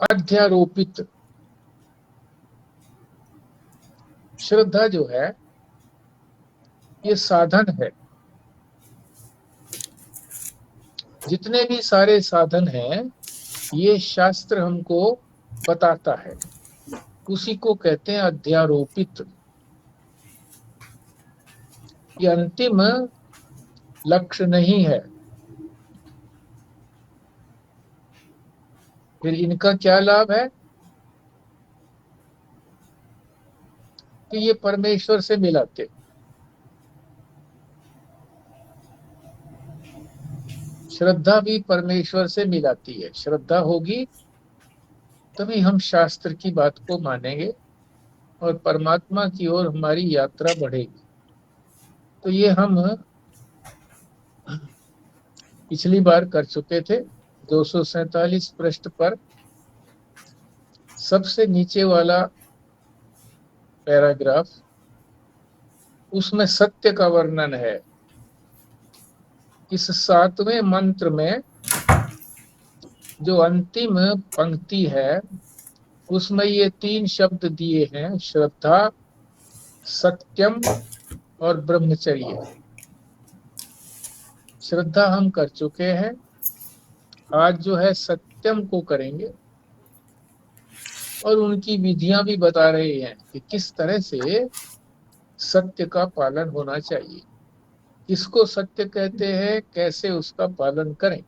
अध्यारोपित। श्रद्धा जो है ये साधन है। जितने भी सारे साधन हैं ये शास्त्र हमको बताता है, उसी को कहते हैं अध्यारोपित। ये अंतिम लक्ष्य नहीं है। फिर इनका क्या लाभ है कि ये परमेश्वर से मिलाते। श्रद्धा भी परमेश्वर से मिलाती है। श्रद्धा होगी तभी हम शास्त्र की बात को मानेंगे और परमात्मा की ओर हमारी यात्रा बढ़ेगी। तो ये हम पिछली बार कर चुके थे। 247 पृष्ठ पर सबसे नीचे वाला पैराग्राफ, उसमें सत्य का वर्णन है। इस 7वें मंत्र में जो अंतिम पंक्ति है उसमें ये 3 शब्द दिए हैं, श्रद्धा, सत्यम और ब्रह्मचर्य। श्रद्धा हम कर चुके हैं, आज जो है सत्यम को करेंगे और उनकी विधियां भी बता रहे हैं कि किस तरह से सत्य का पालन होना चाहिए, किसको सत्य कहते हैं, कैसे उसका पालन करें।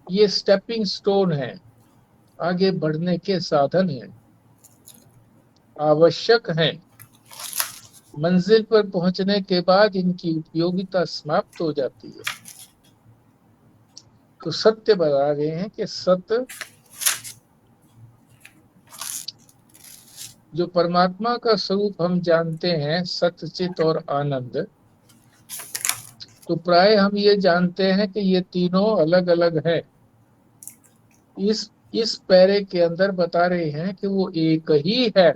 ये स्टेपिंग स्टोन है, आगे बढ़ने के साधन हैं, आवश्यक हैं। मंजिल पर पहुंचने के बाद इनकी उपयोगिता समाप्त हो जाती है। तो सत्य बता रहे हैं कि सत्य जो परमात्मा का स्वरूप हम जानते हैं, सत्य, चित और आनंद, तो प्राय हम ये जानते हैं कि ये तीनों अलग अलग है। इस पैरे के अंदर बता रहे हैं कि वो एक ही है,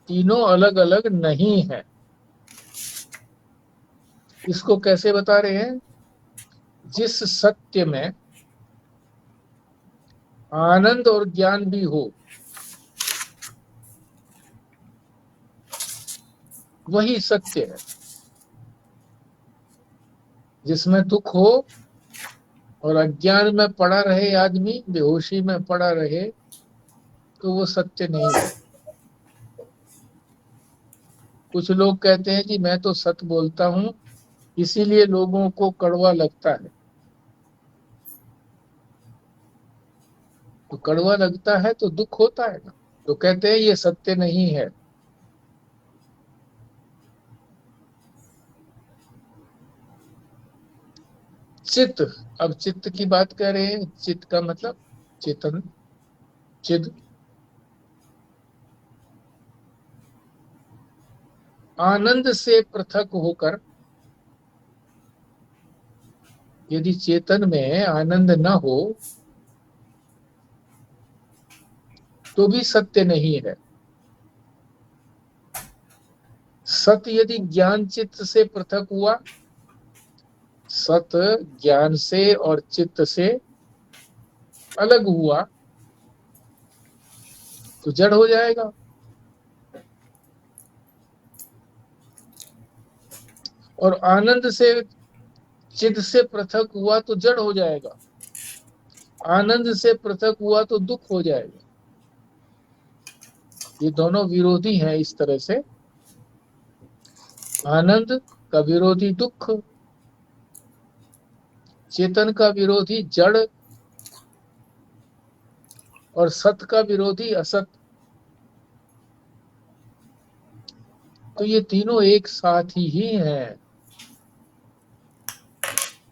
तीनों अलग अलग नहीं है। इसको कैसे बता रहे हैं? जिस सत्य में आनंद और ज्ञान भी हो वही सत्य है। जिसमें दुख हो और अज्ञान में पड़ा रहे आदमी, बेहोशी में पड़ा रहे, तो वो सत्य नहीं है। कुछ लोग कहते हैं कि मैं तो सत्य बोलता हूं इसीलिए लोगों को कड़वा लगता है। तो कड़वा लगता है तो दुख होता है ना, तो कहते हैं ये सत्य नहीं है। चित्त, अब चित्त की बात कर रहे हैं। चित्त का मतलब चेतन, चिद। आनंद से पृथक होकर, यदि चेतन में आनंद न हो तो भी सत्य नहीं है। सत्य यदि ज्ञान चित्त से पृथक हुआ, सत्य ज्ञान से और चित्त से अलग हुआ तो जड़ हो जाएगा। और आनंद से चित्त से पृथक हुआ तो जड़ हो जाएगा। आनंद से पृथक हुआ तो दुख हो जाएगा। ये दोनों विरोधी हैं। इस तरह से आनंद का विरोधी दुख, चेतन का विरोधी जड़ और सत का विरोधी असत। तो ये तीनों एक साथ ही हैं।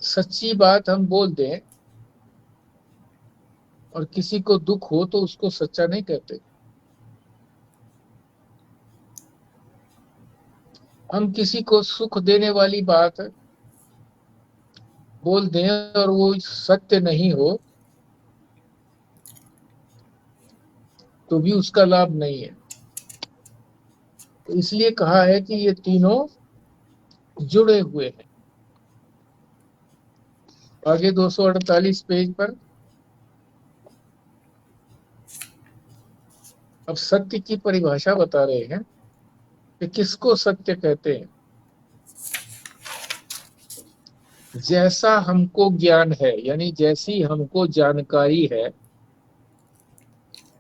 सच्ची बात हम बोल दें और किसी को दुख हो तो उसको सच्चा नहीं कहते। हम किसी को सुख देने वाली बात बोल दें और वो सत्य नहीं हो तो भी उसका लाभ नहीं है। तो इसलिए कहा है कि ये तीनों जुड़े हुए हैं। आगे 248 पेज पर अब सत्य की परिभाषा बता रहे हैं कि किसको सत्य कहते हैं। जैसा हमको ज्ञान है, यानी जैसी हमको जानकारी है,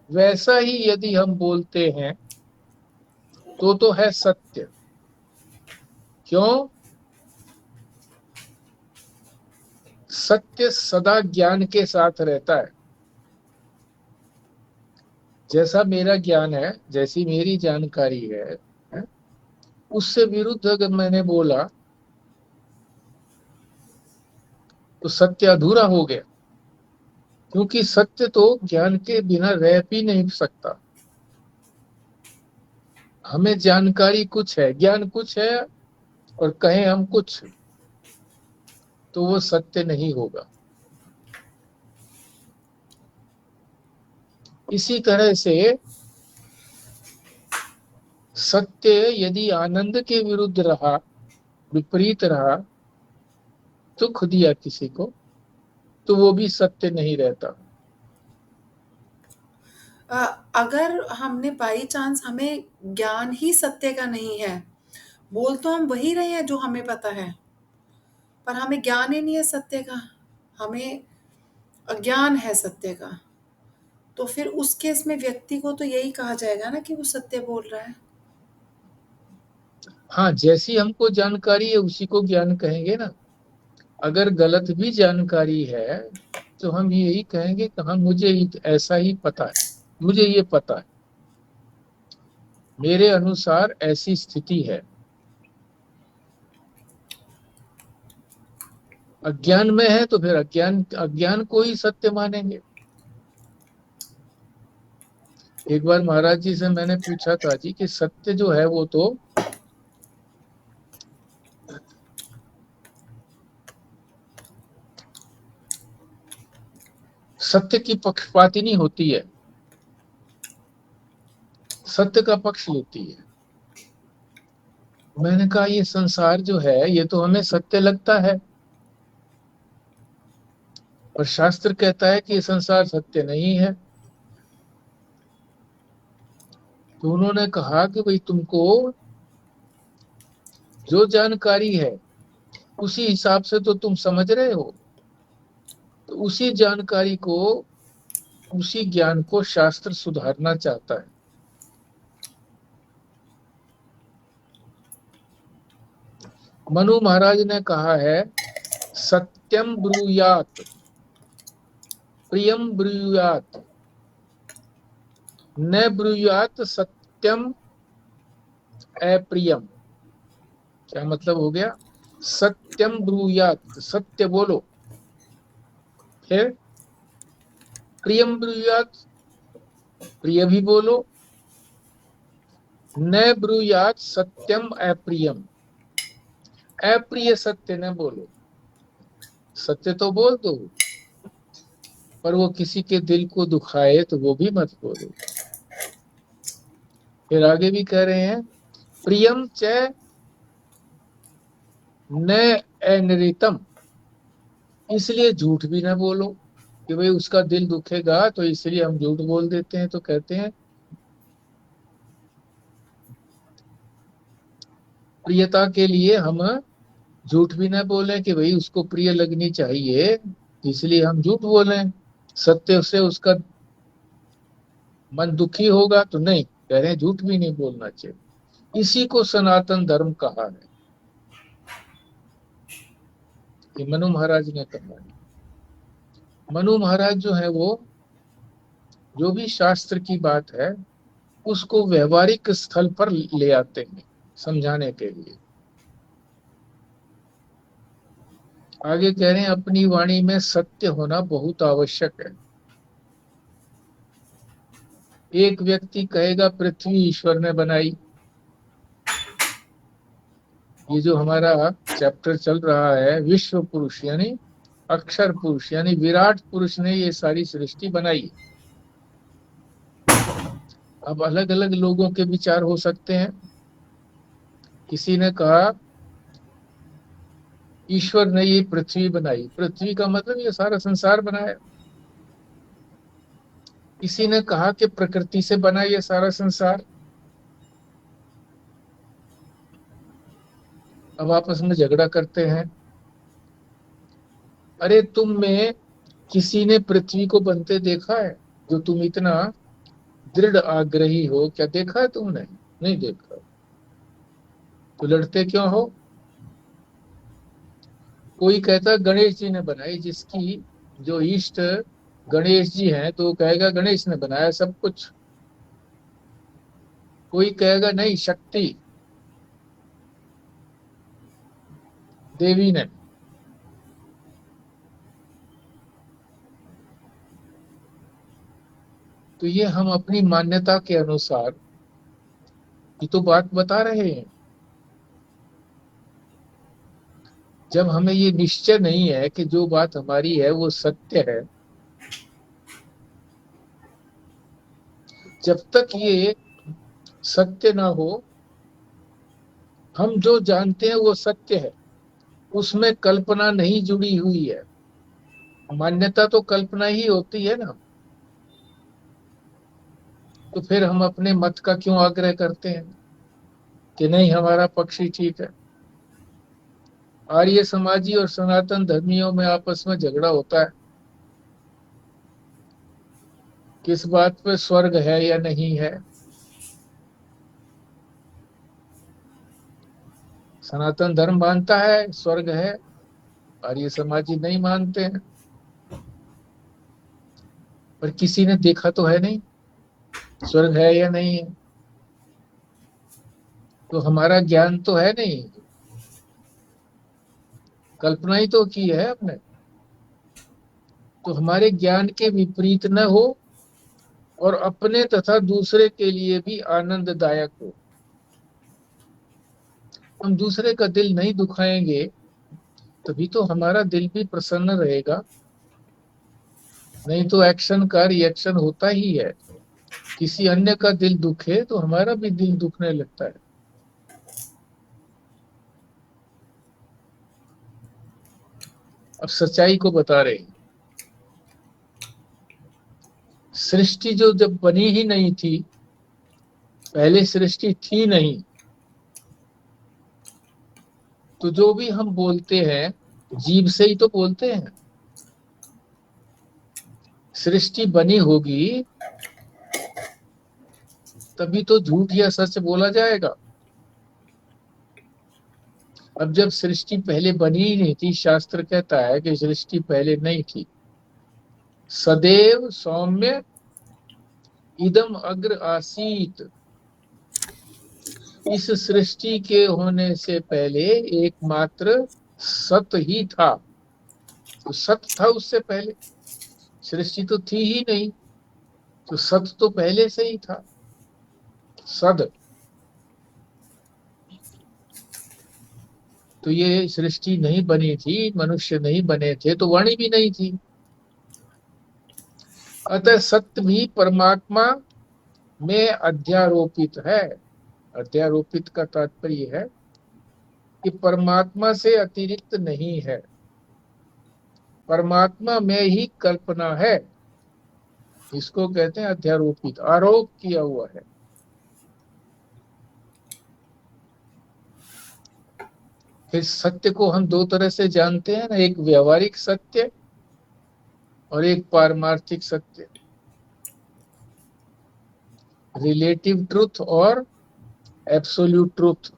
वैसा ही यदि हम बोलते हैं तो है सत्य। क्यों? सत्य सदा ज्ञान के साथ रहता है। जैसा मेरा ज्ञान है, जैसी मेरी जानकारी है, उससे विरुद्ध अगर मैंने बोला तो सत्य अधूरा हो गया, क्योंकि सत्य तो ज्ञान के बिना रह भी नहीं सकता। हमें जानकारी कुछ है, ज्ञान कुछ है, और कहें हम कुछ, तो वो सत्य नहीं होगा। इसी तरह से सत्य यदि आनंद के विरुद्ध रहा, विपरीत रहा, दुख दिया किसी को, तो वो भी सत्य नहीं रहता। अगर हमने बाई चांस हमें ज्ञान ही सत्य का नहीं है, बोल तो हम वही रहे हैं जो हमें पता है, पर हमें ज्ञान ही नहीं है सत्य का, हमें अज्ञान है सत्य का, तो फिर उस केस में व्यक्ति को तो यही कहा जाएगा ना कि वो सत्य बोल रहा है। हाँ, जैसी हमको जानकारी है उसी को ज्ञान कहेंगे ना। अगर गलत भी जानकारी है तो हम यही कहेंगे कि हाँ, मुझे ऐसा ही पता है, मुझे ये पता है, मेरे अनुसार ऐसी स्थिति है। अज्ञान में है तो फिर अज्ञान अज्ञान को ही सत्य मानेंगे। एक बार महाराज जी से मैंने पूछा था जी कि सत्य जो है वो तो सत्य की पक्षपातिनी होती है, सत्य का पक्ष लेती है। मैंने कहा ये संसार जो है ये तो हमें सत्य लगता है, और शास्त्र कहता है कि ये संसार सत्य नहीं है। तो उन्होंने कहा कि भाई तुमको जो जानकारी है उसी हिसाब से तो तुम समझ रहे हो, तो उसी जानकारी को, उसी ज्ञान को शास्त्र सुधारना चाहता है। मनु महाराज ने कहा है, सत्यम ब्रूयात प्रियम ब्रूयात, न ब्रूयात सत्यम अप्रियम। क्या मतलब हो गया? सत्यम ब्रूयात, सत्य बोलो, फिर प्रियम ब्रूयात, प्रिय भी बोलो, न ब्रूयात सत्यम अप्रियम, अप्रिय सत्य न बोलो। सत्य तो बोल दो, पर वो किसी के दिल को दुखाए तो वो भी मत बोलो। फिर आगे भी कह रहे हैं, प्रियम च न अनृतम, इसलिए झूठ भी ना बोलो कि भाई उसका दिल दुखेगा तो इसलिए हम झूठ बोल देते हैं। तो कहते हैं प्रियता के लिए हम झूठ भी ना बोले कि भाई उसको प्रिय लगनी चाहिए, इसलिए हम झूठ बोले। सत्य से उसका मन दुखी होगा तो नहीं, कह रहे हैं झूठ भी नहीं बोलना चाहिए। इसी को सनातन धर्म कहा है, कि मनु महाराज ने कहा है। मनु महाराज जो है वो जो भी शास्त्र की बात है उसको व्यवहारिक स्थल पर ले आते हैं समझाने के लिए। आगे कह रहे हैं, अपनी वाणी में सत्य होना बहुत आवश्यक है। एक व्यक्ति कहेगा पृथ्वी ईश्वर ने बनाई, ये जो हमारा चैप्टर चल रहा है, विश्व पुरुष यानी अक्षर पुरुष यानी विराट पुरुष ने ये सारी सृष्टि बनाई। अब अलग अलग लोगों के विचार हो सकते हैं। किसी ने कहा ईश्वर ने ये पृथ्वी बनाई, पृथ्वी का मतलब ये सारा संसार बनाया। किसी ने कहा कि प्रकृति से बना ये सारा संसार। अब आपस में झगड़ा करते हैं। अरे तुम में किसी ने पृथ्वी को बनते देखा है? जो तुम इतना दृढ़ आग्रही हो, क्या देखा है तुमने? नहीं देखा। तो लड़ते क्यों हो? कोई कहता गणेश जी ने बनाई, जिसकी जो इष्ट गणेश जी हैं, तो वो कहेगा गणेश ने बनाया सब कुछ। कोई कहेगा नहीं, शक्ति देवी ने। तो ये हम अपनी मान्यता के अनुसार ये तो बात बता रहे हैं। जब हमें ये निश्चय नहीं है कि जो बात हमारी है वो सत्य है, जब तक ये सत्य ना हो, हम जो जानते हैं वो सत्य है, उसमें कल्पना नहीं जुड़ी हुई है। मान्यता तो कल्पना ही होती है ना। तो फिर हम अपने मत का क्यों आग्रह करते हैं कि नहीं हमारा पक्ष ही ठीक है? आर्य समाजी और सनातन धर्मियों में आपस में झगड़ा होता है किस बात पे, स्वर्ग है या नहीं है। सनातन धर्म मानता है स्वर्ग है, आर्य समाजी नहीं मानते हैं। पर किसी ने देखा तो है नहीं स्वर्ग है या नहीं है। तो हमारा ज्ञान तो है नहीं, कल्पना ही तो की है हमने। तो हमारे ज्ञान के विपरीत न हो और अपने तथा दूसरे के लिए भी आनंददायक हो। हम दूसरे का दिल नहीं दुखाएंगे, तभी तो हमारा दिल भी प्रसन्न रहेगा। नहीं तो एक्शन का रिएक्शन होता ही है। किसी अन्य का दिल दुखे तो हमारा भी दिल दुखने लगता है। अब सच्चाई को बता रहे हैं। सृष्टि जो जब बनी ही नहीं थी, पहले सृष्टि थी नहीं, तो जो भी हम बोलते हैं जीभ से ही तो बोलते हैं। सृष्टि बनी होगी तभी तो झूठ या सच बोला जाएगा। अब जब सृष्टि पहले बनी ही नहीं थी, शास्त्र कहता है कि सृष्टि पहले नहीं थी। सदैव सौम्य इदम अग्र आसीत। इस सृष्टि के होने से पहले एकमात्र सत ही था। तो सत था उससे पहले, सृष्टि तो थी ही नहीं। तो सत तो पहले से ही था, सद। तो ये सृष्टि नहीं बनी थी, मनुष्य नहीं बने थे, तो वाणी भी नहीं थी। अतः सत्य भी परमात्मा में अध्यारोपित है। अध्यारोपित का तात्पर्य है कि परमात्मा से अतिरिक्त नहीं है, परमात्मा में ही कल्पना है। इसको कहते हैं अध्यारोपित, आरोप किया हुआ है। इस सत्य को हम दो तरह से जानते हैं ना, एक व्यवहारिक सत्य और एक पारमार्थिक सत्य। रिलेटिव ट्रुथ और एब्सोल्यूट ट्रुथ।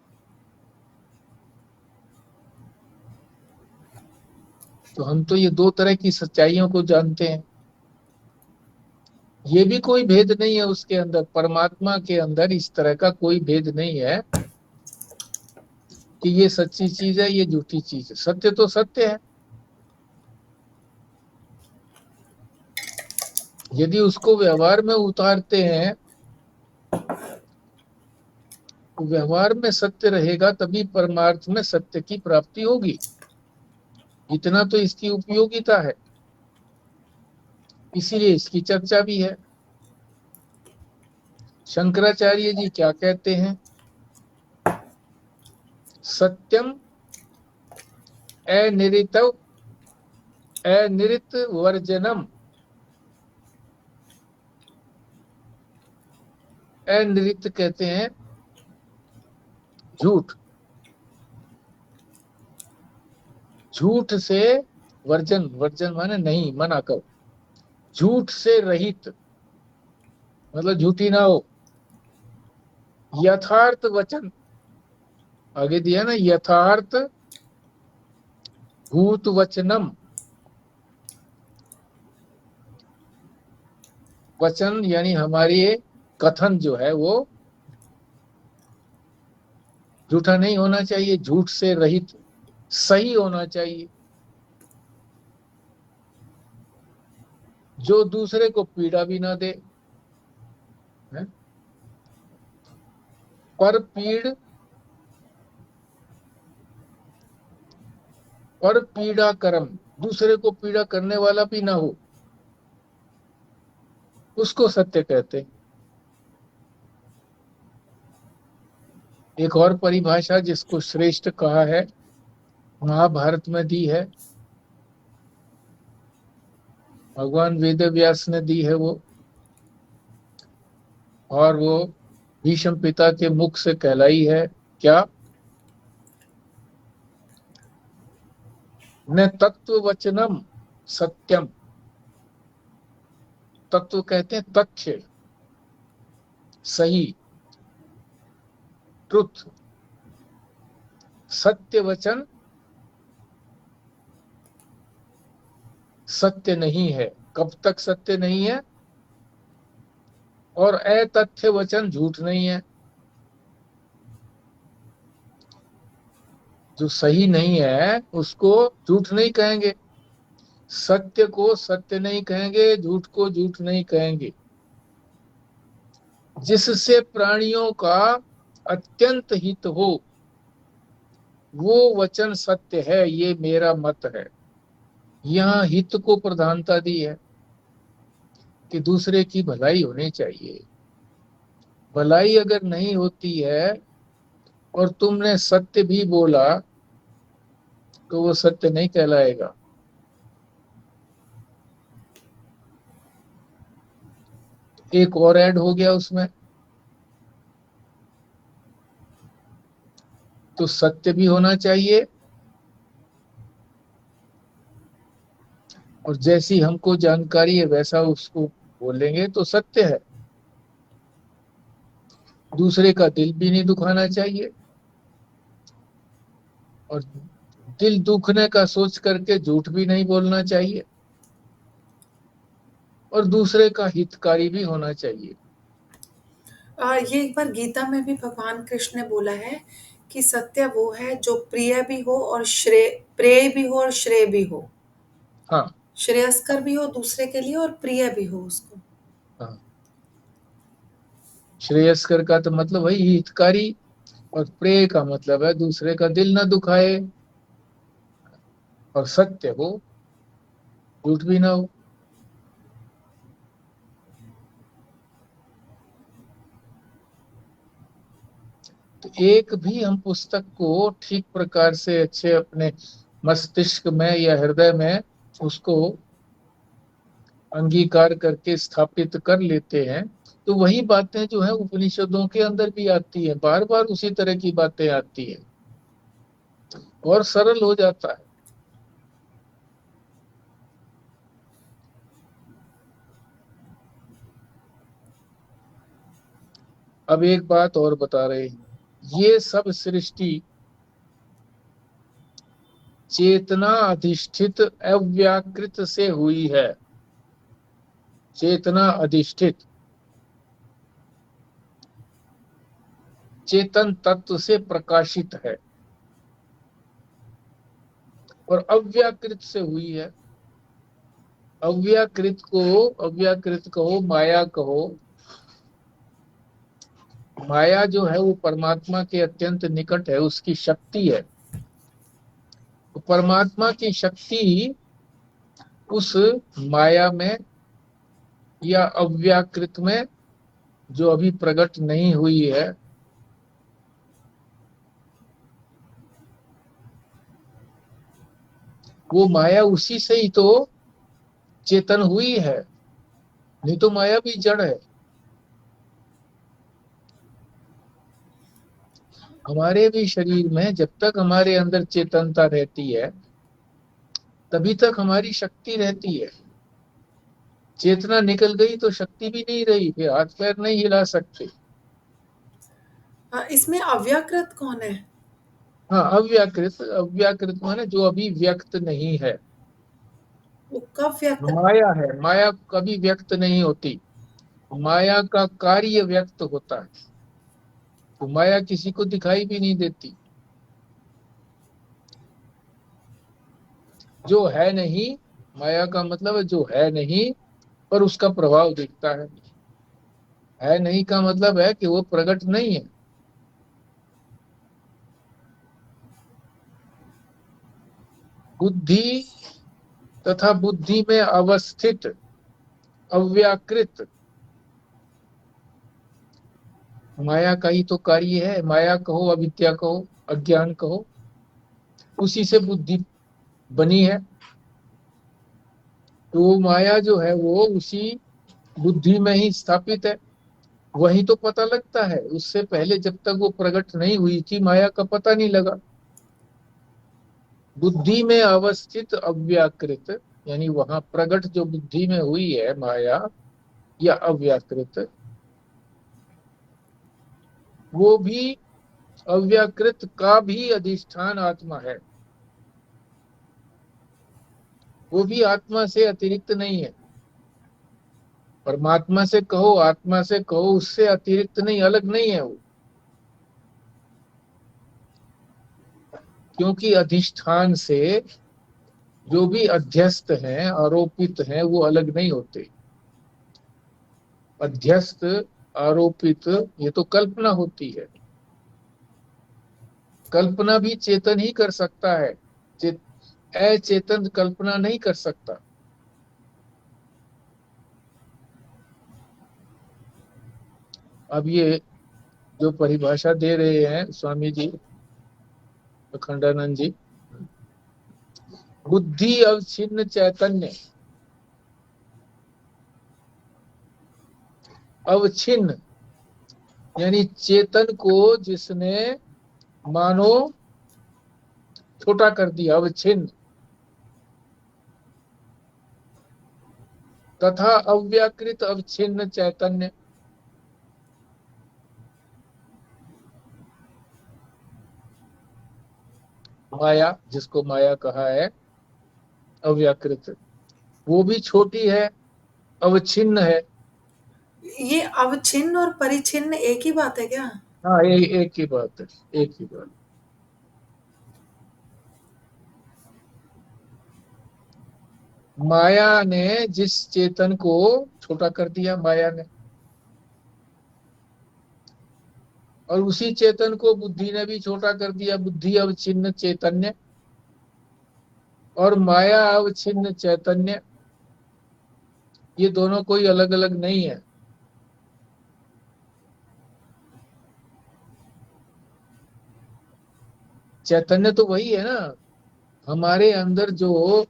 तो हम तो ये दो तरह की सच्चाइयों को जानते हैं। ये भी कोई भेद नहीं है उसके अंदर, परमात्मा के अंदर इस तरह का कोई भेद नहीं है कि ये सच्ची चीज है ये झूठी चीज है। सत्य तो सत्य है। यदि उसको व्यवहार में उतारते हैं तो व्यवहार में सत्य रहेगा, तभी परमार्थ में सत्य की प्राप्ति होगी। इतना तो इसकी उपयोगिता है, इसीलिए इसकी चर्चा भी है। शंकराचार्य जी क्या कहते हैं? सत्यम अनिरित अनिरित वर्जनम। अनृत कहते हैं झूठ। झूठ से वर्जन, वर्जन माने नहीं, मना करो। झूठ से रहित मतलब झूठी ना हो। यथार्थ वचन, आगे दिया ना, यथार्थ भूत वचनम। वचन यानी हमारी कथन जो है वो झूठा नहीं होना चाहिए, झूठ से रहित, सही होना चाहिए, जो दूसरे को पीड़ा भी ना दे। है? पर पीड़ा कर्म, दूसरे को पीड़ा करने वाला भी ना हो, उसको सत्य कहते हैं। एक और परिभाषा जिसको श्रेष्ठ कहा है, महाभारत में दी है, भगवान वेद व्यास ने दी है वो, और वो भीष्म पिता के मुख से कहलाई है। क्या? न तत्व वचनम सत्यम। तत्व कहते हैं तथ्य, सही, ट्रुथ। सत्य वचन सत्य नहीं है, कब तक सत्य नहीं है? और अतथ्य वचन झूठ नहीं है। जो सही नहीं है उसको झूठ नहीं कहेंगे, सत्य को सत्य नहीं कहेंगे, झूठ को झूठ नहीं कहेंगे। जिससे प्राणियों का अत्यंत हित हो वो वचन सत्य है, ये मेरा मत है। यहाँ हित को प्रधानता दी है कि दूसरे की भलाई होनी चाहिए। भलाई अगर नहीं होती है और तुमने सत्य भी बोला तो वो सत्य नहीं कहलाएगा। एक और ऐड हो गया उसमें, तो सत्य भी होना चाहिए, और जैसी हमको जानकारी है वैसा उसको बोलेंगे तो सत्य है। दूसरे का दिल भी नहीं दुखाना चाहिए, और दिल दुखने का सोच करके झूठ भी नहीं बोलना चाहिए, और दूसरे का हितकारी भी होना चाहिए। ये एक बार गीता में भी भगवान कृष्ण ने बोला है कि सत्य वो है जो प्रिय भी हो और प्रेय भी हो और श्रेय भी हो। हाँ। श्रेयस्कर भी हो दूसरे के लिए और प्रिय भी हो उसको। हाँ, श्रेयस्कर का तो मतलब वही हितकारी, और प्रेय का मतलब है दूसरे का दिल ना दुखाए, और सत्य हो, झूठ भी ना हो। तो एक भी हम पुस्तक को ठीक प्रकार से अच्छे अपने मस्तिष्क में या हृदय में उसको अंगीकार करके स्थापित कर लेते हैं, तो वही बातें जो है उपनिषदों के अंदर भी आती है, बार बार उसी तरह की बातें आती है, और सरल हो जाता है। अब एक बात और बता रहे हैं, ये सब सृष्टि चेतना अधिष्ठित अव्याकृत से हुई है। चेतना अधिष्ठित, चेतन तत्व से प्रकाशित है, और अव्याकृत से हुई है। अव्याकृत को, अव्याकृत कहो, माया कहो, माया जो है वो परमात्मा के अत्यंत निकट है, उसकी शक्ति है। तो परमात्मा की शक्ति उस माया में या अव्याकृत में जो अभी प्रकट नहीं हुई है, वो माया उसी से ही तो चेतन हुई है, नहीं तो माया भी जड़ है। हमारे भी शरीर में जब तक हमारे अंदर चेतनता रहती है तभी तक हमारी शक्ति रहती है। चेतना निकल गई तो शक्ति भी नहीं रही, फिर हाथ पैर नहीं हिला सकते। इसमें अव्याकृत कौन है? हाँ, अव्याकृत, अव्याकृत माने जो अभी व्यक्त नहीं है। वो कब व्यक्त? माया है, माया कभी व्यक्त नहीं होती। माया का कार्य व्यक्त होता है, तो माया किसी को दिखाई भी नहीं देती। जो है नहीं, माया का मतलब है जो है नहीं पर उसका प्रभाव दिखता है नहीं का मतलब है कि वो प्रकट नहीं है। बुद्धि तथा बुद्धि में अवस्थित अव्याकृत माया का ही तो कार्य है। माया कहो, अविद्या कहो, अज्ञान कहो, उसी से बुद्धि बनी है। तो माया जो है वो उसी बुद्धि में ही स्थापित है, वही तो पता लगता है। उससे पहले जब तक वो प्रकट नहीं हुई थी माया का पता नहीं लगा। बुद्धि में अवस्थित अव्याकृत यानी वहां प्रकट जो बुद्धि में हुई है माया या अव्याकृत, वो भी अव्याकृत का भी अधिष्ठान आत्मा है। वो भी आत्मा से अतिरिक्त नहीं है। परमात्मा से कहो, आत्मा से कहो, उससे अतिरिक्त नहीं, अलग नहीं है वो। क्योंकि अधिष्ठान से जो भी अध्यस्त हैं, आरोपित हैं, वो अलग नहीं होते। अध्यस्त, आरोपित, ये तो कल्पना होती है। कल्पना भी चेतन ही कर सकता है, अचेतन कल्पना नहीं कर सकता। अब ये जो परिभाषा दे रहे हैं स्वामी जी, अखंडानंद जी, बुद्धि अवच्छिन्न चैतन्य, अवच्छिन्न यानी चेतन को जिसने मानो छोटा कर दिया, अवच्छिन्न, तथा अव्याकृत अवच्छिन्न चैतन्य। माया, जिसको माया कहा है अव्याकृत, वो भी छोटी है, अवच्छिन्न है। ये अवच्छिन्न और परिच्छिन्न एक ही बात है क्या? हाँ, एक ही बात है, एक ही बात। माया ने जिस चेतन को छोटा कर दिया, माया ने, और उसी चेतन को बुद्धि ने भी छोटा कर दिया, बुद्धि अवच्छिन्न चैतन्य और माया अवच्छिन्न चैतन्य, ये दोनों कोई अलग अलग नहीं है। चैतन्य तो वही है ना, हमारे अंदर जो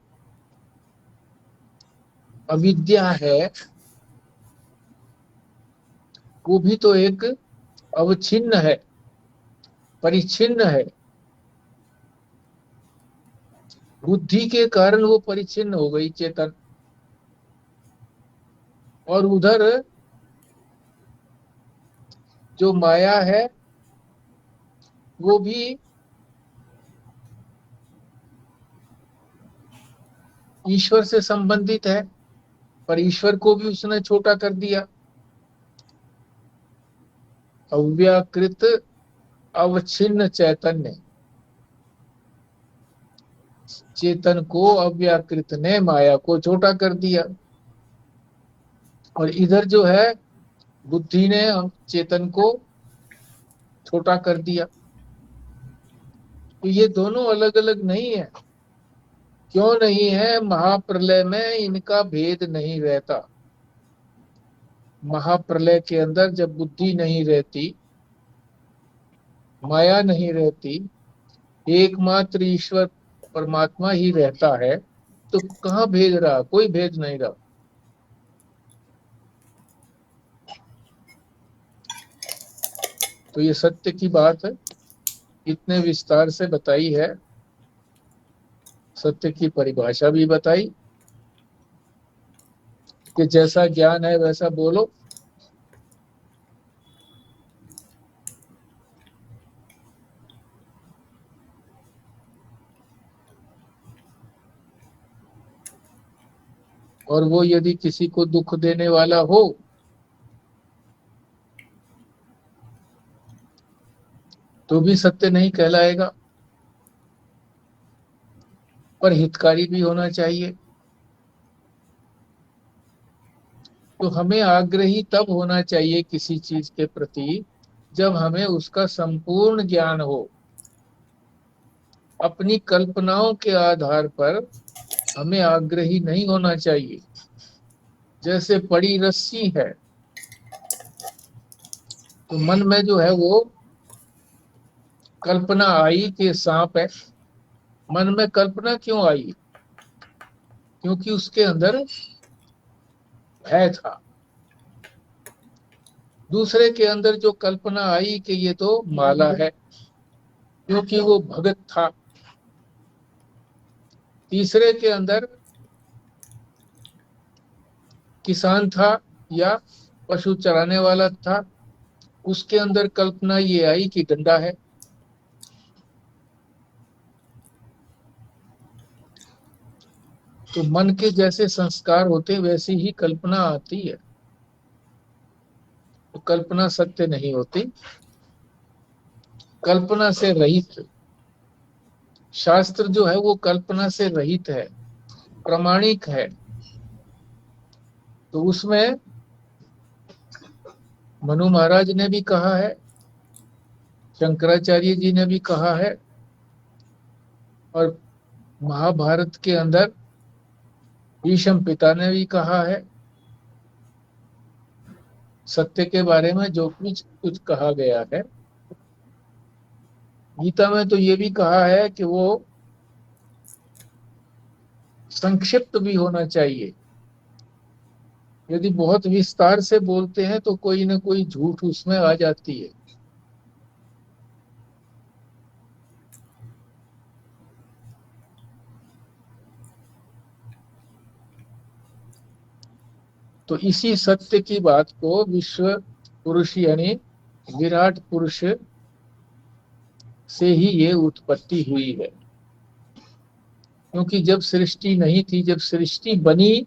अविद्या है वो भी तो एक अवच्छिन्न है, परिच्छिन्न है। बुद्धि के कारण वो परिच्छिन्न हो गई चेतन, और उधर जो माया है वो भी ईश्वर से संबंधित है, पर ईश्वर को भी उसने छोटा कर दिया। अव्याकृत अवच्छिन्न चैतन्य, चेतन को अव्याकृत ने माया को छोटा कर दिया, और इधर जो है बुद्धि ने चेतन को छोटा कर दिया। तो ये दोनों अलग अलग नहीं है। क्यों नहीं है? महाप्रलय में इनका भेद नहीं रहता। महाप्रलय के अंदर जब बुद्धि नहीं रहती, माया नहीं रहती, एकमात्र ईश्वर परमात्मा ही रहता है, तो कहाँ भेद रहा? कोई भेद नहीं रहा। तो ये सत्य की बात है। इतने विस्तार से बताई है, सत्य की परिभाषा भी बताई कि जैसा ज्ञान है वैसा बोलो। और वो यदि किसी को दुख देने वाला हो तो भी सत्य नहीं कहलाएगा, पर हितकारी भी होना चाहिए। तो हमें आग्रही तब होना चाहिए किसी चीज के प्रति जब हमें उसका संपूर्ण ज्ञान हो। अपनी कल्पनाओं के आधार पर हमें आग्रही नहीं होना चाहिए। जैसे पड़ी रस्सी है, तो मन में जो है वो कल्पना आई कि सांप है। मन में कल्पना क्यों आई? क्योंकि उसके अंदर भय था। दूसरे के अंदर जो कल्पना आई कि ये तो माला है, क्योंकि वो भगत था। तीसरे के अंदर किसान था या पशु चराने वाला था, उसके अंदर कल्पना ये आई कि डंडा है। तो मन के जैसे संस्कार होते वैसी ही कल्पना आती है। तो कल्पना सत्य नहीं होती। कल्पना से रहित शास्त्र जो है वो कल्पना से रहित है, प्रमाणिक है। तो उसमें मनु महाराज ने भी कहा है, शंकराचार्य जी ने भी कहा है, और महाभारत के अंदर भीष्म पिता ने भी कहा है। सत्य के बारे में जो कुछ कुछ कहा गया है, गीता में तो ये भी कहा है कि वो संक्षिप्त भी होना चाहिए। यदि बहुत विस्तार से बोलते हैं तो कोई ना कोई झूठ उसमें आ जाती है। तो इसी सत्य की बात को विश्व पुरुष यानी विराट पुरुष से ही ये उत्पत्ति हुई है। क्योंकि जब सृष्टि नहीं थी, जब सृष्टि बनी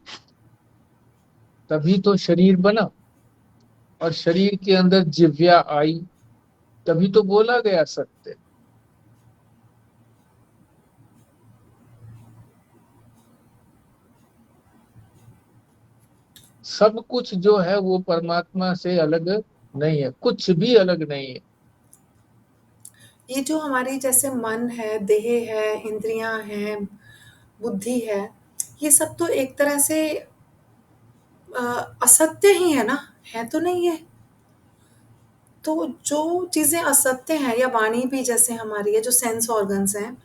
तभी तो शरीर बना, और शरीर के अंदर जिव्या आई, तभी तो बोला गया सत्य। सब कुछ जो है वो परमात्मा से अलग नहीं है, कुछ भी अलग नहीं है। ये जो हमारी जैसे मन है, देह है, इंद्रियां हैं, बुद्धि ये सब तो एक तरह से अ, असत्य ही है ना, है तो नहीं है। तो जो चीजें असत्य हैं या वाणी भी जैसे हमारी है, जो सेंस ऑर्गन्स हैं,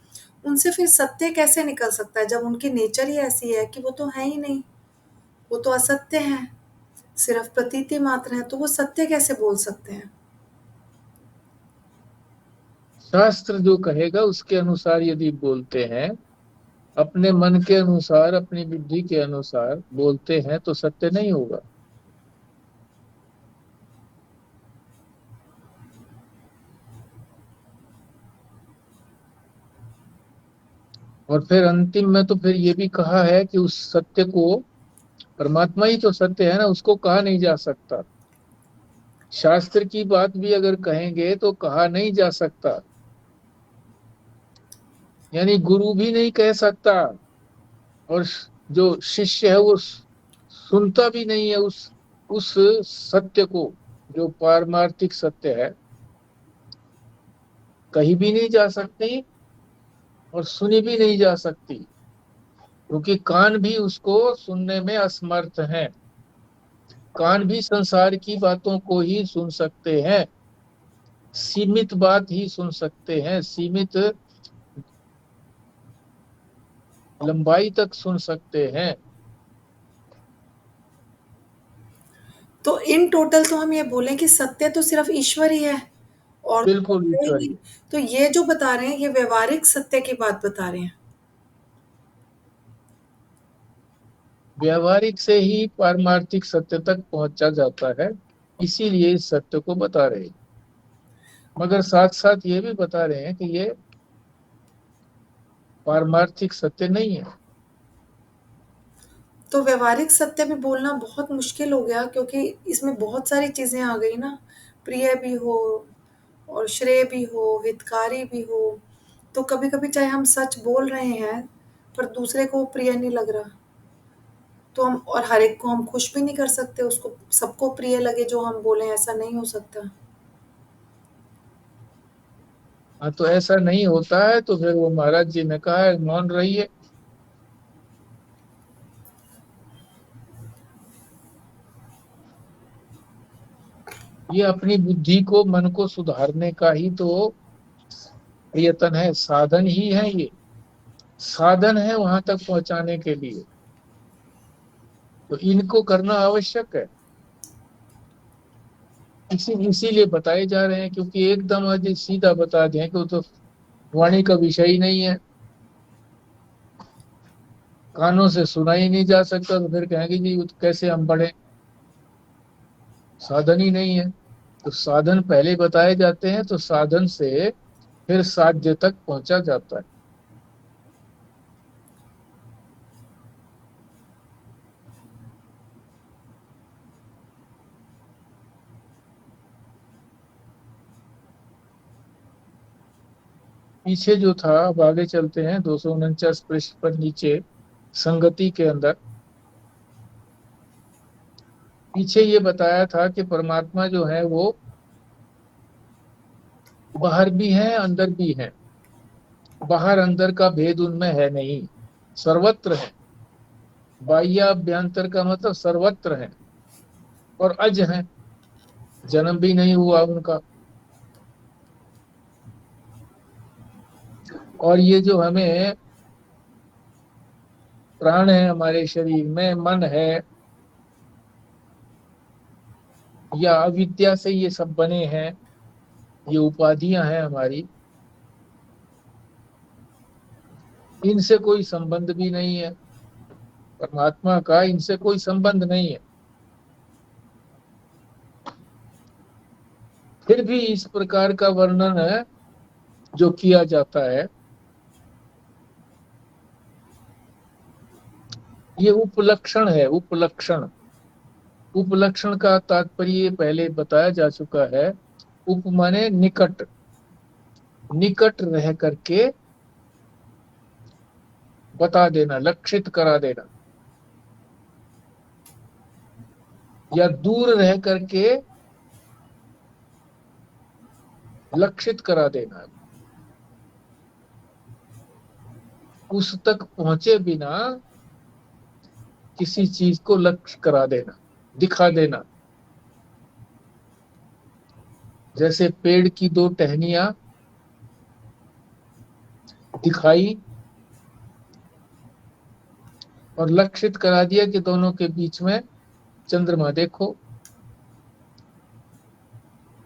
उनसे फिर सत्य कैसे निकल सकता है जब उनकी नेचर ही ऐसी है कि वो तो है ही नहीं, वो तो असत्य है, सिर्फ प्रतीति मात्र है, तो वो सत्य कैसे बोल सकते हैं। शास्त्र जो कहेगा उसके अनुसार यदि बोलते हैं, अपने मन के अनुसार, अपनी बुद्धि के अनुसार बोलते हैं तो सत्य नहीं होगा। और फिर अंतिम में तो फिर ये भी कहा है कि उस सत्य को, परमात्मा ही तो सत्य है ना, उसको कहा नहीं जा सकता। शास्त्र की बात भी अगर कहेंगे तो कहा नहीं जा सकता, यानी गुरु भी नहीं कह सकता, और जो शिष्य है वो सुनता भी नहीं है उस सत्य को, जो पारमार्थिक सत्य है। कहीं भी नहीं जा सकती और सुनी भी नहीं जा सकती, क्योंकि कान भी उसको सुनने में असमर्थ हैं। कान भी संसार की बातों को ही सुन सकते हैं, सीमित बात ही सुन सकते हैं, सीमित लंबाई तक सुन सकते हैं। तो इन टोटल तो हम ये बोलें कि सत्य तो सिर्फ ईश्वर ही है, और तो बिल्कुल है ही ईश्वरीय। नहीं। तो ये जो बता रहे हैं ये व्यवहारिक सत्य की बात बता रहे हैं। व्यवहारिक से ही पारमार्थिक सत्य तक पहुंचा जाता है, इसीलिए इस सत्य को बता रहे हैं। मगर साथ साथ ये भी बता रहे हैं कि ये पारमार्थिक सत्य नहीं है। तो व्यवहारिक सत्य भी बोलना बहुत मुश्किल हो गया क्योंकि इसमें बहुत सारी चीजें आ गई ना। प्रिय भी हो और श्रेय भी हो, हितकारी भी हो। तो कभी कभी चाहे हम सच बोल रहे हैं पर दूसरे को प्रिय नहीं लग रहा, तो हम और हर एक को हम खुश भी नहीं कर सकते, उसको सबको प्रिय लगे जो हम बोले, ऐसा नहीं हो सकता। हाँ, तो ऐसा नहीं होता है तो फिर वो महाराज जी ने कहा है मौन रहिए। ये अपनी बुद्धि को, मन को सुधारने का ही तो प्रयत्न है, साधन ही है ये, साधन है वहां तक पहुंचाने के लिए। तो इनको करना आवश्यक है। इसीलिए बताए जा रहे हैं, क्योंकि एकदम आज सीधा बता दें कि वो तो वाणी का विषय ही नहीं है, कानों से सुना ही नहीं जा सकता, तो फिर कहेंगे जी वो तो कैसे हम पढ़े, साधन ही नहीं है। तो साधन पहले बताए जाते हैं, तो साधन से फिर साध्य तक पहुंचा जाता है। पीछे जो था, अब आगे चलते हैं 249 पृष्ठ पर नीचे, संगति के अंदर। पीछे ये बताया था कि परमात्मा जो है वो बाहर भी है अंदर भी है। बाहर अंदर का भेद उनमें है नहीं, सर्वत्र है। बाह्य अभ्यंतर का मतलब सर्वत्र है। और अज है, जन्म भी नहीं हुआ उनका। और ये जो हमें प्राण है हमारे शरीर में, मन है, या अविद्या से ये सब बने हैं, ये उपाधियां हैं हमारी, इनसे कोई संबंध भी नहीं है। परमात्मा का इनसे कोई संबंध नहीं है। फिर भी इस प्रकार का वर्णन है जो किया जाता है, ये उपलक्षण है। उपलक्षण, उपलक्षण का तात्पर्य पहले बताया जा चुका है। उप माने निकट, निकट रह करके बता देना, लक्षित करा देना, या दूर रह करके लक्षित करा देना, उस तक पहुंचे बिना किसी चीज को लक्ष्य करा देना, दिखा देना। जैसे पेड़ की दो टहनियां दिखाई और लक्षित करा दिया कि दोनों के बीच में चंद्रमा देखो।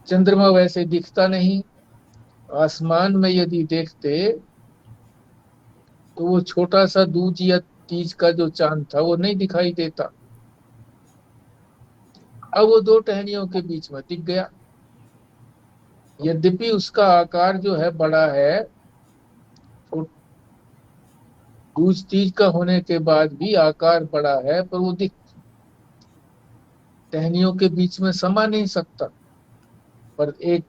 चंद्रमा वैसे दिखता नहीं, आसमान में यदि देखते तो वो छोटा सा दूज या तीज का जो चांद था वो नहीं दिखाई देता। अब वो दो टहनियों के बीच में दिख गया। यद्यपि उसका आकार जो है बड़ा है, दूज तीज का होने के बाद भी आकार बड़ा है, पर वो दिख टहनियों के बीच में समा नहीं सकता। पर एक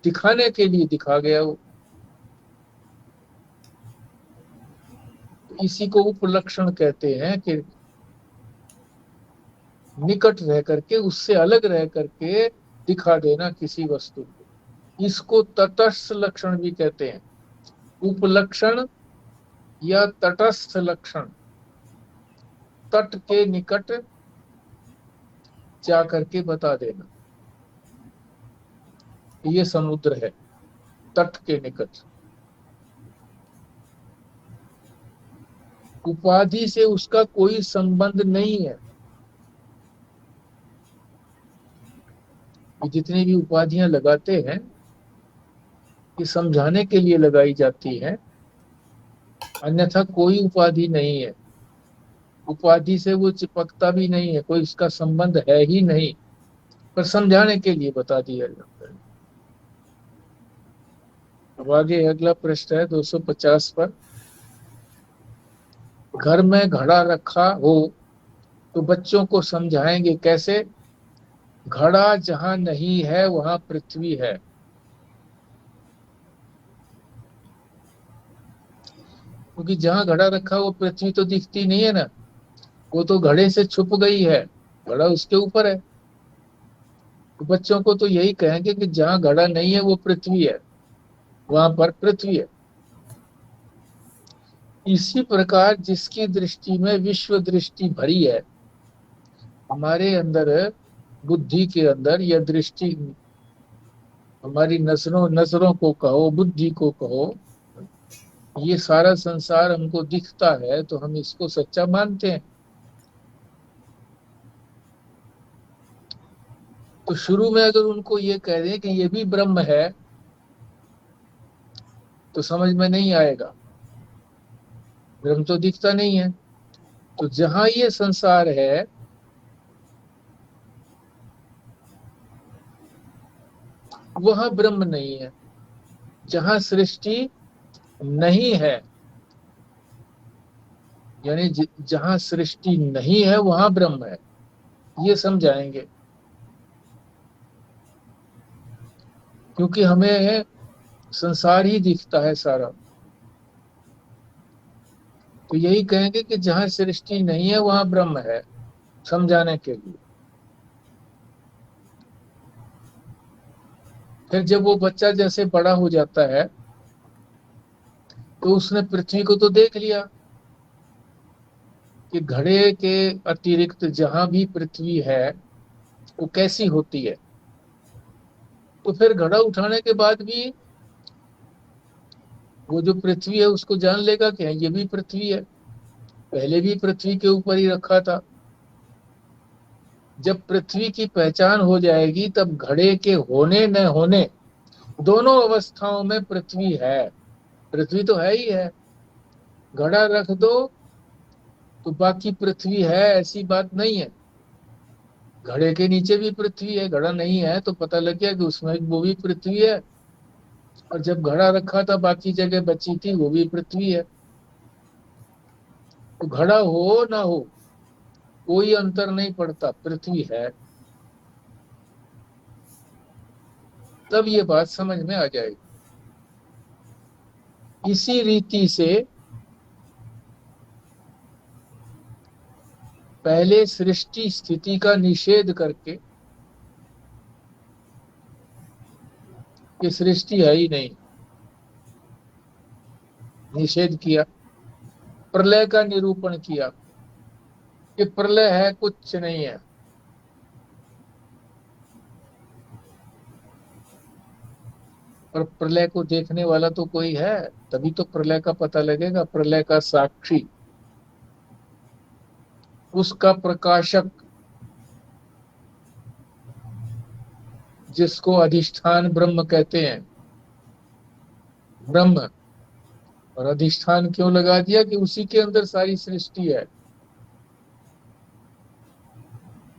दिखाने के लिए दिखा गया वो। इसी को उपलक्षण कहते हैं कि निकट रह करके, उससे अलग रह करके दिखा देना किसी वस्तु को। इसको तटस्थ लक्षण भी कहते हैं। उपलक्षण या तटस्थ लक्षण, तट के निकट जा करके बता देना, ये समुद्र है, तट के निकट। उपाधि से उसका कोई संबंध नहीं है। जितनी भी उपाधियां लगाते हैं ये समझाने के लिए लगाई जाती है, अन्यथा कोई उपाधि नहीं है। उपाधि से वो चिपकता भी नहीं है, कोई उसका संबंध है ही नहीं, पर समझाने के लिए बता दिया जाता है। अब आगे अगला प्रश्न है 250 पर। घर में घड़ा रखा हो तो बच्चों को समझाएंगे कैसे? घड़ा जहां नहीं है वहां पृथ्वी है। क्योंकि जहां घड़ा रखा वो पृथ्वी तो दिखती नहीं है ना, वो तो घड़े से छुप गई है, घड़ा उसके ऊपर है। तो बच्चों को तो यही कहेंगे कि जहां घड़ा नहीं है वो पृथ्वी है, वहां पर पृथ्वी है। इसी प्रकार जिसकी दृष्टि में विश्व दृष्टि भरी है, हमारे अंदर, बुद्धि के अंदर यह दृष्टि, हमारी नजरों नजरों को कहो, बुद्धि को कहो, ये सारा संसार हमको दिखता है तो हम इसको सच्चा मानते हैं। तो शुरू में अगर उनको ये कह दें कि ये भी ब्रह्म है तो समझ में नहीं आएगा, ब्रह्म तो दिखता नहीं है। तो जहां ये संसार है वह ब्रह्म नहीं है। जहां सृष्टि नहीं है, यानी जहां सृष्टि नहीं है वहां ब्रह्म है, ये समझाएंगे। क्योंकि हमें संसार ही दिखता है सारा, तो यही कहेंगे कि जहां सृष्टि नहीं है वहां ब्रह्म है, समझाने के लिए। फिर जब वो बच्चा जैसे बड़ा हो जाता है तो उसने पृथ्वी को तो देख लिया कि घड़े के अतिरिक्त जहां भी पृथ्वी है वो कैसी होती है। तो फिर घड़ा उठाने के बाद भी वो जो पृथ्वी है उसको जान लेगा कि ये भी पृथ्वी है, पहले भी पृथ्वी के ऊपर ही रखा था। जब पृथ्वी की पहचान हो जाएगी तब घड़े के होने न होने दोनों अवस्थाओं में पृथ्वी है, पृथ्वी तो है ही है। घड़ा रख दो तो बाकी पृथ्वी है ऐसी बात नहीं है, घड़े के नीचे भी पृथ्वी है। घड़ा नहीं है तो पता लग गया कि उसमें वो भी पृथ्वी है, और जब घड़ा रखा था बाकी जगह बची थी वो भी पृथ्वी है। तो घड़ा हो ना हो कोई अंतर नहीं पड़ता, पृथ्वी है। तब ये बात समझ में आ जाएगी। इसी रीति से पहले सृष्टि स्थिति का निषेध करके कि सृष्टि है ही नहीं, निषेध किया। प्रलय का निरूपण किया कि प्रलय है, कुछ नहीं है। पर प्रलय को देखने वाला तो कोई है, तभी तो प्रलय का पता लगेगा। प्रलय का साक्षी, उसका प्रकाशक, जिसको अधिष्ठान ब्रह्म कहते हैं। ब्रह्म, और अधिष्ठान क्यों लगा दिया कि उसी के अंदर सारी सृष्टि है।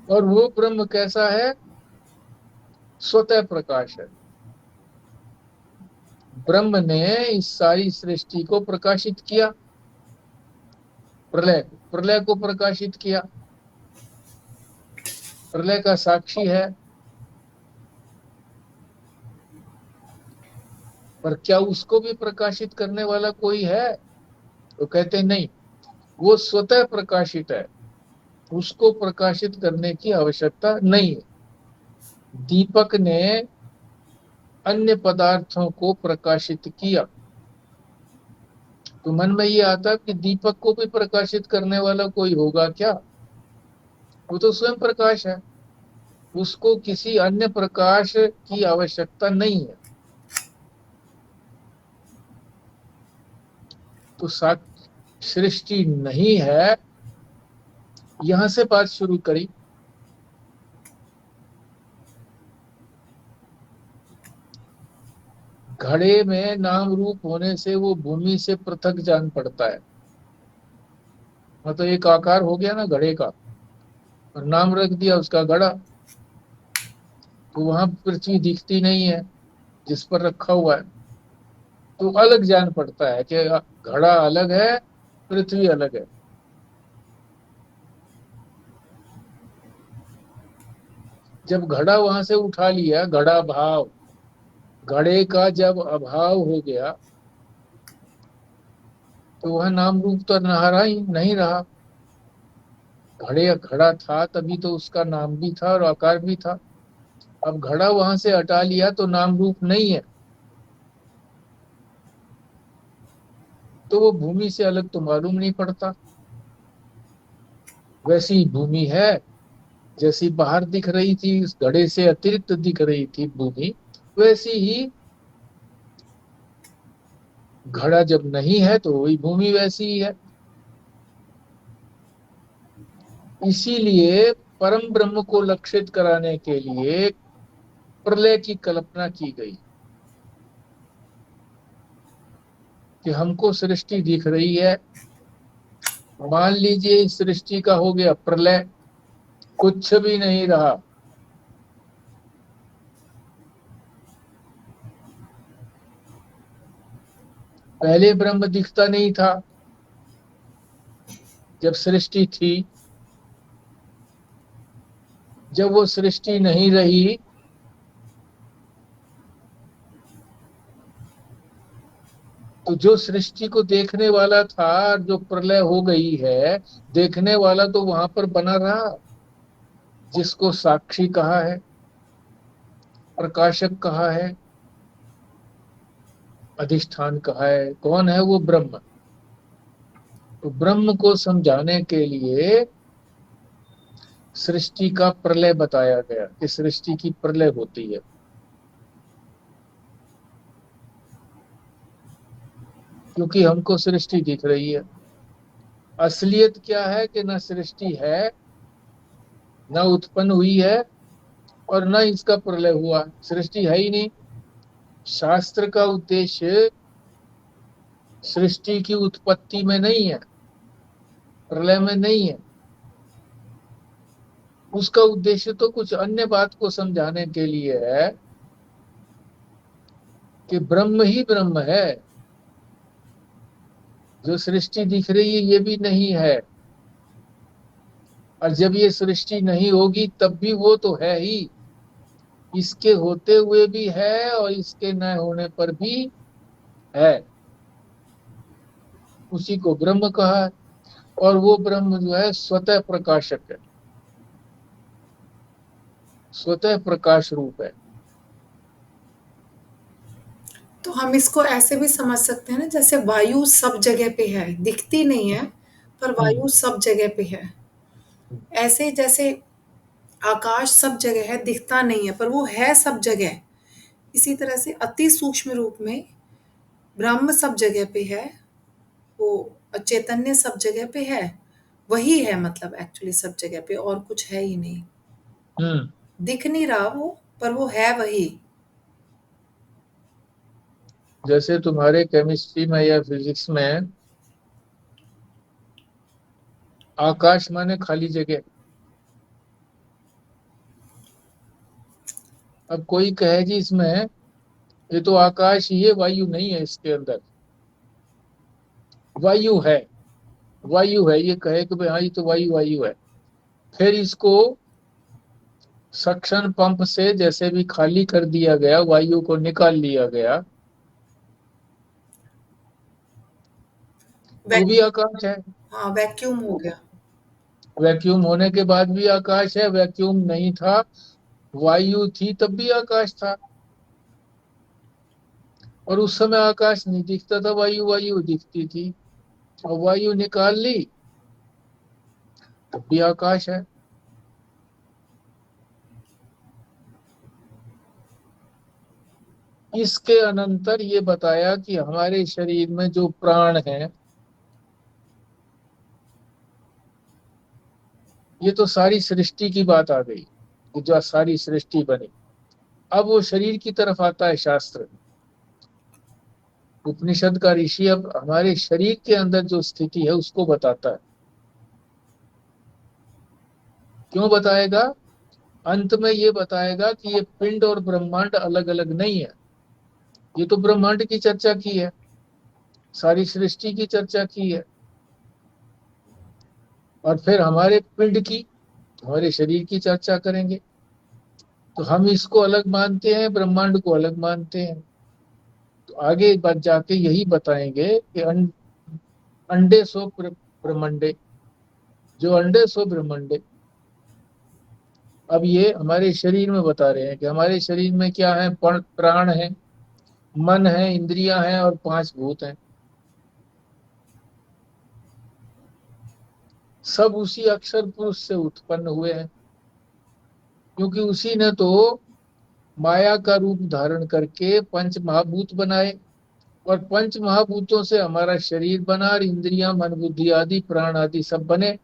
और वो ब्रह्म कैसा है? स्वतः प्रकाश है। ब्रह्म ने इस सारी सृष्टि को प्रकाशित किया, प्रलय प्रलय को प्रकाशित किया, प्रलय का साक्षी है। पर क्या उसको भी प्रकाशित करने वाला कोई है? तो कहते नहीं, वो स्वतः प्रकाशित है, उसको प्रकाशित करने की आवश्यकता नहीं है। दीपक ने अन्य पदार्थों को प्रकाशित किया, तो मन में ये आता कि दीपक को भी प्रकाशित करने वाला कोई होगा क्या? वो तो स्वयं प्रकाश है, उसको किसी अन्य प्रकाश की आवश्यकता नहीं है। तो सृष्टि नहीं है, यहां से बात शुरू करी। घड़े में नाम रूप होने से वो भूमि से पृथक जान पड़ता है। मतलब एक आकार हो गया ना घड़े का, और नाम रख दिया उसका घड़ा, तो वहां पृथ्वी दिखती नहीं है जिस पर रखा हुआ है। तो अलग जान पड़ता है कि घड़ा अलग है, पृथ्वी अलग है। जब घड़ा वहां से उठा लिया, घड़ा भाव, घड़े का जब अभाव हो गया, तो वह नाम रूप तो नहरा ही नहीं रहा। घड़े घड़ा था तभी तो उसका नाम भी था और आकार भी था। अब घड़ा वहां से हटा लिया तो नाम रूप नहीं है, तो वो भूमि से अलग तो मालूम नहीं पड़ता। वैसी भूमि है, जैसी बाहर दिख रही थी इस घड़े से अतिरिक्त दिख रही थी भूमि, वैसी ही घड़ा जब नहीं है तो वही भूमि वैसी ही है। इसीलिए परम ब्रह्म को लक्षित कराने के लिए प्रलय की कल्पना की गई कि हमको सृष्टि दिख रही है। मान लीजिए इस सृष्टि का हो गया प्रलय, कुछ भी नहीं रहा, पहले ब्रह्म दिखता नहीं था जब सृष्टि थी। जब वो सृष्टि नहीं रही, तो जो सृष्टि को देखने वाला था और जो प्रलय हो गई है, देखने वाला तो वहां पर बना रहा, जिसको साक्षी कहा है, प्रकाशक कहा है, अधिष्ठान कहा है। कौन है वो? ब्रह्म। तो ब्रह्म को समझाने के लिए सृष्टि का प्रलय बताया गया कि सृष्टि की प्रलय होती है। क्योंकि हमको सृष्टि दिख रही है। असलियत क्या है कि न सृष्टि है, न उत्पन्न हुई है, और न इसका प्रलय हुआ। सृष्टि है ही नहीं। शास्त्र का उद्देश्य सृष्टि की उत्पत्ति में नहीं है, प्रलय में नहीं है। उसका उद्देश्य तो कुछ अन्य बात को समझाने के लिए है कि ब्रह्म ही ब्रह्म है। जो सृष्टि दिख रही है ये भी नहीं है, और जब ये सृष्टि नहीं होगी तब भी वो तो है ही। इसके होते हुए भी है और इसके न होने पर भी है। उसी को ब्रह्म कहा है। और वो ब्रह्म जो है स्वतः प्रकाशक है, स्वतः प्रकाश रूप है। तो हम इसको ऐसे भी समझ सकते हैं ना, जैसे वायु सब जगह पे है, दिखती नहीं है, पर हम्म। वायु सब जगह पे है। ऐसे जैसे आकाश सब जगह है, दिखता नहीं है, पर वो है सब जगह। इसी तरह से अति सूक्ष्म रूप में ब्रह्म सब जगह पे है, वो चैतन्य सब जगह पे है। वही है, मतलब एक्चुअली सब जगह पे और कुछ है ही नहीं। हम्म। दिख नहीं रहा वो, पर वो है वही। जैसे तुम्हारे केमिस्ट्री में या फिजिक्स में आकाश माने खाली जगह। अब कोई कहे जी इसमें ये तो आकाश ही है, वायु नहीं है इसके अंदर। वायु है, वायु है, ये कहे कि भाई हाँ ये तो वायु वायु है। फिर इसको सक्शन पंप से जैसे भी खाली कर दिया गया, वायु को निकाल लिया गया, तो वैक भी आकाश है। हाँ, वैक्यूम हो गया। वैक्यूम होने के बाद भी आकाश है। वैक्यूम नहीं था, वायु थी, तब भी आकाश था। और उस समय आकाश नहीं दिखता था, वायु वायु दिखती थी। और वायु निकाल ली तब भी आकाश है। इसके अनंतर ये बताया कि हमारे शरीर में जो प्राण है, ये तो सारी सृष्टि की बात आ गई कि जो सारी सृष्टि बनी। अब वो शरीर की तरफ आता है शास्त्र। उपनिषद का ऋषि अब हमारे शरीर के अंदर जो स्थिति है उसको बताता है। क्यों बताएगा? अंत में ये बताएगा कि ये पिंड और ब्रह्मांड अलग अलग नहीं है। ये तो ब्रह्मांड की चर्चा की है, सारी सृष्टि की चर्चा की है, और फिर हमारे पिंड की, हमारे शरीर की चर्चा करेंगे। तो हम इसको अलग मानते हैं, ब्रह्मांड को अलग मानते हैं। तो आगे बात जाके यही बताएंगे कि अंडे सो ब्रह्मंडे, जो अंडे सो ब्रह्मंडे। अब ये हमारे शरीर में बता रहे हैं कि हमारे शरीर में क्या है, प्राण है, मन है, इंद्रियां हैं और 5 भूत हैं। सब उसी अक्षर पुरुष से उत्पन्न हुए हैं, क्योंकि उसी ने तो माया का रूप धारण करके 5 महाभूत बनाए, और 5 महाभूतों से हमारा शरीर बना, और इंद्रियां, मन, बुद्धि आदि, प्राण आदि सब बने।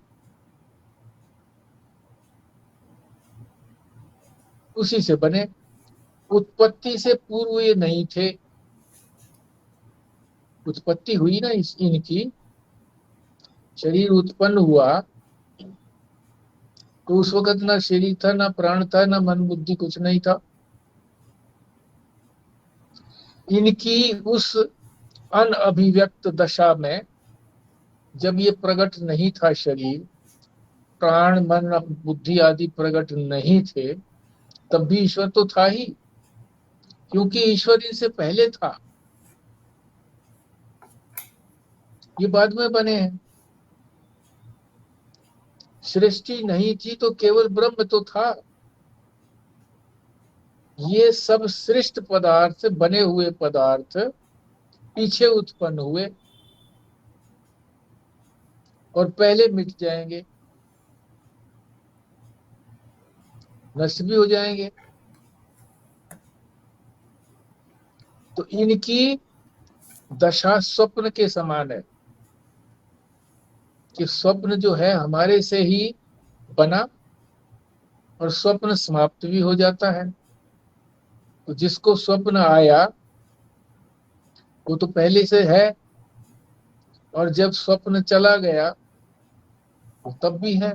उसी से बने। उत्पत्ति से पूर्व ये नहीं थे। उत्पत्ति हुई ना इनकी, शरीर उत्पन्न हुआ, तो उस वक्त ना शरीर था, ना प्राण था, ना मन बुद्धि, कुछ नहीं था। इनकी उस अनअभिव्यक्त दशा में, जब ये प्रकट नहीं था शरीर, प्राण मन बुद्धि आदि प्रकट नहीं थे, तब भी ईश्वर तो था ही, क्योंकि ईश्वर इनसे पहले था। ये बाद में बने हैं। सृष्टि नहीं थी तो केवल ब्रह्म तो था। ये सब सृष्ट पदार्थ, बने हुए पदार्थ पीछे उत्पन्न हुए और पहले मिट जाएंगे, नष्ट भी हो जाएंगे। तो इनकी दशा स्वप्न के समान है, कि स्वप्न जो है हमारे से ही बना, और स्वप्न समाप्त भी हो जाता है। तो जिसको स्वप्न आया वो तो पहले से है, और जब स्वप्न चला गया वो तब भी है।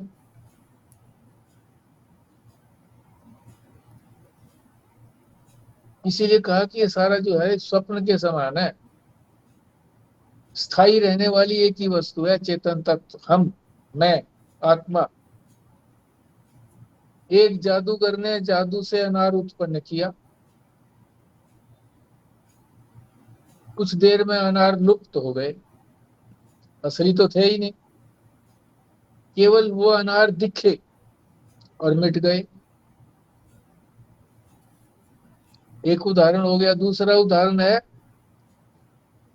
इसीलिए कहा कि ये सारा जो है स्वप्न के समान है। स्थायी रहने वाली एक ही वस्तु है, चेतन तत्व, हम, मैं, आत्मा। एक जादूगर ने जादू से अनार उत्पन्न किया, कुछ देर में अनार लुप्त हो गए, असली तो थे ही नहीं, केवल वो अनार दिखे और मिट गए। एक उदाहरण हो गया। दूसरा उदाहरण है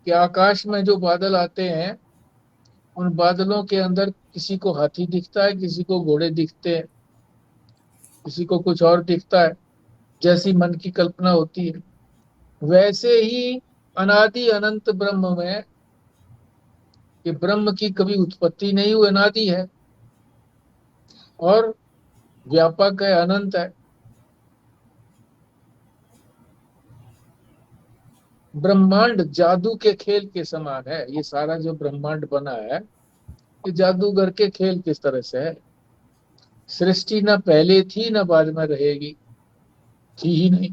कि आकाश में जो बादल आते हैं, उन बादलों के अंदर किसी को हाथी दिखता है, किसी को घोड़े दिखते हैं, किसी को कुछ और दिखता है, जैसी मन की कल्पना होती है। वैसे ही अनादि अनंत ब्रह्म में, कि ब्रह्म की कभी उत्पत्ति नहीं हुई, अनादि है और व्यापक है, अनंत है। ब्रह्मांड जादू के खेल के समान है। ये सारा जो ब्रह्मांड बना है, ये जादूगर के खेल किस तरह से है। सृष्टि ना पहले थी ना बाद में रहेगी, थी ही नहीं।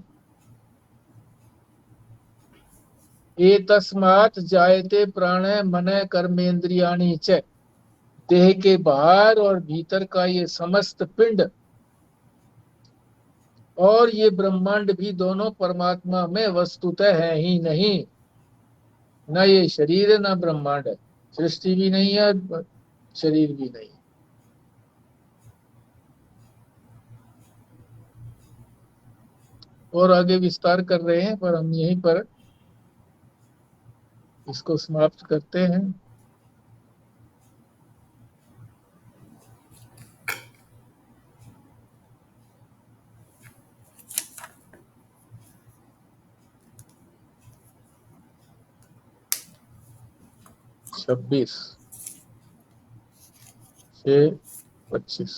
एतस्मात् जायते प्राण मन कर्मेंद्रियाणि च। देह के बाहर और भीतर का ये समस्त पिंड और ये ब्रह्मांड भी दोनों परमात्मा में वस्तुतः है ही नहीं। न ये शरीर है, न ब्रह्मांड है। सृष्टि भी नहीं है, शरीर भी नहीं। और आगे विस्तार कर रहे हैं, पर हम यहीं पर इसको समाप्त करते हैं। छब्बीस 6:25।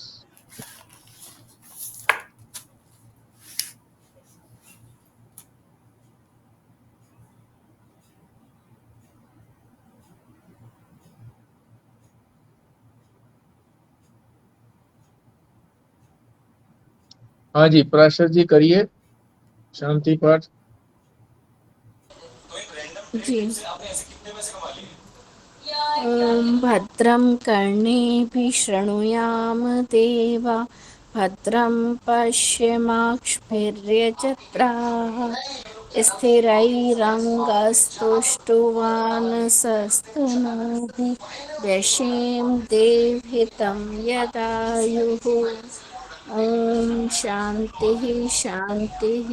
हाँ जी, पराशर जी करिए शांति पाठ। जी। ॐ भद्रं कर्णेभिः शृणुयाम देवा, भद्रं पश्येमाक्षभिर्यजत्राः, स्थिरैरङ्गस्तुष्टुवानसस्तनूभिः, व्यशेम देवहितं यदायुः। ॐ शान्तिः शान्तिः